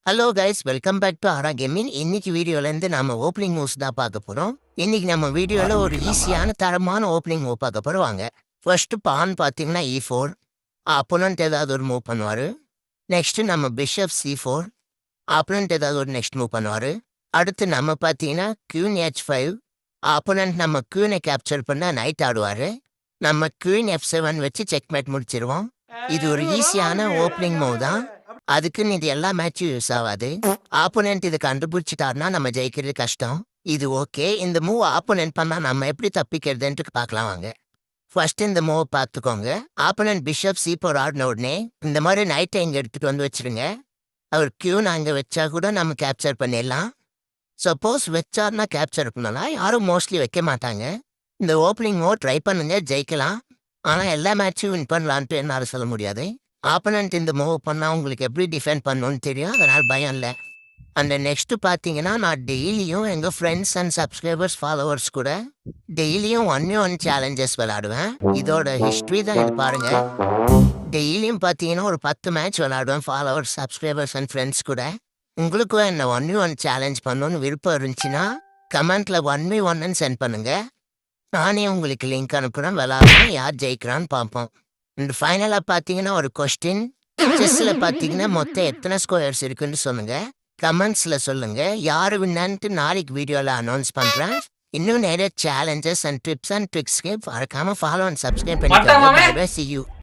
Hello guys, welcome back to Aura gaming. இன்னைக்கு வீடியோலேருந்து நம்ம ஓப்பனிங் மூவ்ஸ் தான் பார்க்க போகிறோம். இன்னைக்கு நம்ம வீடியோவில் ஒரு ஈஸியான தரமான ஓப்பனிங் மூவ் பார்க்க போகிறோம். வாங்க. ஃபர்ஸ்ட்டு பான் பார்த்தீங்கன்னா E4. அப்போனண்ட் ஏதாவது ஒரு மூவ் பண்ணுவார். நெக்ஸ்ட்டு நம்ம பிஷப் C4. அப்போனண்ட் ஏதாவது ஒரு நெக்ஸ்ட் மூவ் பண்ணுவார். அடுத்து நம்ம பார்த்தீங்கன்னா குயின் H5. அப்போனண்ட் நம்ம குயினை கேப்சர் பண்ண நைட் ஆடுவார். நம்ம குயின் F7 வச்சு செக்மேட் முடிச்சிருவோம். இது ஒரு ஈஸியான ஓப்பனிங் மூவ் தான். அதுக்குன்னு இது எல்லா மேட்சும் யூஸ் ஆகாது. ஆப்போனன்ட் இதை கண்டுபிடிச்சிட்டாருன்னா நம்ம ஜெயிக்கிறது கஷ்டம். இது ஓகே. இந்த மூவ் ஆப்போனன்ட் பண்ணா நம்ம எப்படி தப்பிக்கிறதுன்ட்டு பார்க்கலாம் வாங்க. ஃபர்ஸ்ட் இந்த மூவ் பார்த்துக்கோங்க. ஆப்போனன்ட் பிஷப் C4 ஆடின உடனே இந்த மாதிரி நைட்டை இங்கே எடுத்துட்டு வந்து வச்சிருங்க. அவர் கியூன் அங்கே வச்சா கூட நம்ம கேப்சர் பண்ணிடலாம். சப்போஸ் வச்சாருன்னா கேப்சர் பண்ணலாம். யாரும் மோஸ்ட்லி வைக்க மாட்டாங்க. இந்த ஓப்பனிங் மூவ் ட்ரை பண்ணுங்க, ஜெயிக்கலாம். ஆனால் எல்லா மேட்சும் வின் பண்ணலான்ட்டு என்னால் சொல்ல முடியாது. ஆப்போனன்ட் இந்த மூவ் பண்ணால் உங்களுக்கு எப்படி டிஃபெண்ட் பண்ணணும்னு தெரியும். அதனால் பயம் இல்லை. அந்த நெக்ஸ்ட்டு பார்த்தீங்கன்னா நான் டெய்லியும் எங்கள் ஃப்ரெண்ட்ஸ் அண்ட் சப்ஸ்கிரைபர்ஸ் ஃபாலோவர்ஸ் கூட டெய்லியும் 1v1 சேலஞ்சஸ் விளாடுவேன். இதோட ஹிஸ்ட்ரி தான் இது பாருங்கள். டெய்லியும் பார்த்தீங்கன்னா ஒரு 10 மேட்ச் விளாடுவேன் ஃபாலோவர்ஸ், சப்ஸ்கிரைபர்ஸ் அண்ட் ஃப்ரெண்ட்ஸ் கூட. உங்களுக்கும் என்ன 1v1 சேலஞ்ச் பண்ணணும்னு விருப்பம் இருந்துச்சுன்னா கமெண்ட்டில் 1v1ன்னு சென்ட் பண்ணுங்கள். நானே உங்களுக்கு லிங்க் அனுப்புகிறேன். விளாட்றேன், யார் ஜெயிக்கிறான்னு பார்ப்போம். இந்த ஃபைனலாக பார்த்தீங்கன்னா ஒரு கொஸ்டின். செஸ்ஸில் பார்த்தீங்கன்னா மொத்தம் எத்தனை ஸ்கொயர்ஸ் இருக்குன்னு சொல்லுங்கள். கமெண்ட்ஸில் சொல்லுங்கள். யார் வின்னான்ட்டு நாளைக்கு வீடியோவில் அனௌன்ஸ் பண்ணுறேன். இன்னும் நிறைய சேலஞ்சஸ் அண்ட் டிப்ஸ் அண்ட் ட்ரிக்ஸ்க்கு மறக்காமல் ஃபாலோ அண்ட் சப்ஸ்கிரைப் பண்ணிக்கோங்க. See you.